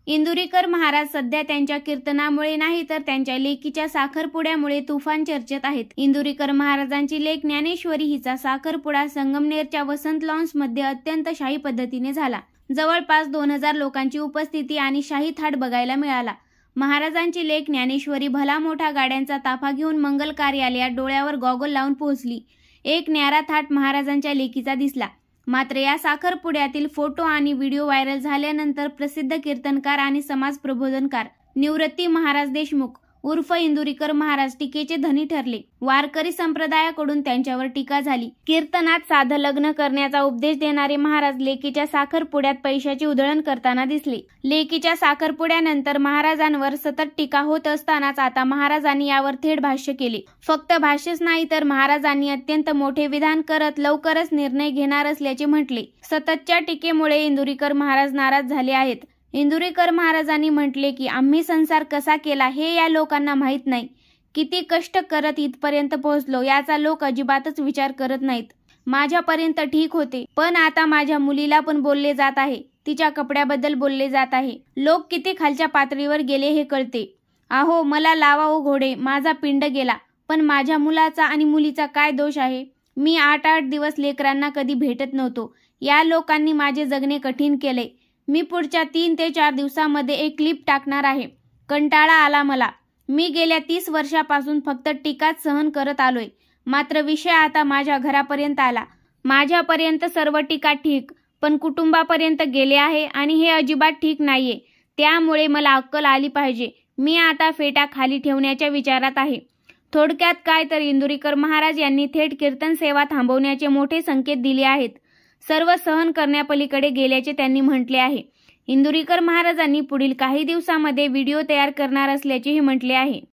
इंदुरीकर महाराज सध्या त्यांच्या कीर्तनामुळे नाही तर त्यांच्या लेकीच्या साखरपुड्यामुळे तुफान चर्चेत आहेत. इंदुरीकर महाराजांची लेक ज्ञानेश्वरी हिचा साखरपुडा संगमनेरच्या वसंत लॉन्समध्ये अत्यंत शाही पद्धतीने झाला. जवळपास 2000 लोकांची उपस्थिती आणि शाही थाट बघायला मिळाला. महाराजांची लेक ज्ञानेश्वरी भला मोठा गाड्यांचा ताफा घेऊन मंगल कार्यालयात डोळ्यावर गॉगल लावून पोहोचली. एक न्यारा थाट महाराजांच्या लेकीचा दिसला. मात्र या साखरपुड्यातील फोटो आणि व्हिडिओ व्हायरल झाल्यानंतर प्रसिद्ध कीर्तनकार आणि समाज प्रबोधनकार निवृत्ती महाराज देशमुख उर्फ इंदुरीकर महाराज टीकेचे धनी ठरले. वारकरी संप्रदायाकडून त्यांच्यावर टीका झाली. कीर्तनात साधं लग्न करण्याचा उपदेश देणारे महाराज लेकीच्या साखरपुड्यात पैशाची उधळण करताना दिसले. लेकीच्या साखरपुड्यानंतर महाराजांवर सतत टीका होत असतानाच आता महाराजांनी यावर थेट भाष्य केले. फक्त भाष्यच नाही तर महाराजांनी अत्यंत मोठे विधान करत लवकरच निर्णय घेणार असल्याचे म्हटले. सततच्या टीकेमुळे इंदुरीकर महाराज नाराज झाले आहेत. इंदुरीकर महाराजांनी म्हटले की आम्ही संसार कसा केला हे या लोकांना माहीत नाही. किती कष्ट करत इथपर्यंत पोहोचलो याचा लोक अजिबातच विचार करत नाहीत. माझ्यापर्यंत ठीक होते, पण आता माझ्या मुलीला पण बोलले जात आहे. तिच्या कपड्याबद्दल बोलले जात आहे. लोक किती खालच्या पातळीवर गेले हे कळते. अहो मला लावा ओ घोडे, माझा पिंड गेला, पण माझ्या मुलाचा आणि मुलीचा काय दोष आहे? मी 8-8 दिवस लेकरांना कधी भेटत नव्हतो. या लोकांनी माझे जगणे कठीण केले. मी पुढच्या 3 ते 4 दिवसामध्ये एक क्लिप टाकणार आहे. कंटाळा आला मला. मी गेल्या 30 वर्षापासून फक्त टीकाच सहन करत आलोय. मात्र विषय आता माझ्या घरापर्यंत आला. माझ्यापर्यंत सर्व टीका ठीक, पण कुटुंबापर्यंत गेले आहे आणि हे अजिबात ठीक नाहीये. त्यामुळे मला अक्कल आली पाहिजे. मी आता फेटा खाली ठेवण्याच्या विचारात आहे. थोडक्यात काय तर इंदुरीकर महाराज यांनी थेट कीर्तन सेवा थांबवण्याचे मोठे संकेत दिले आहेत. सर्व सहन करण्यापलीकडे गेल्याचे त्यांनी म्हटले आहे. इंदुरीकर महाराजांनी पुढील काही दिवसांमध्ये व्हिडिओ तयार करणार असल्याचेही म्हटले आहे.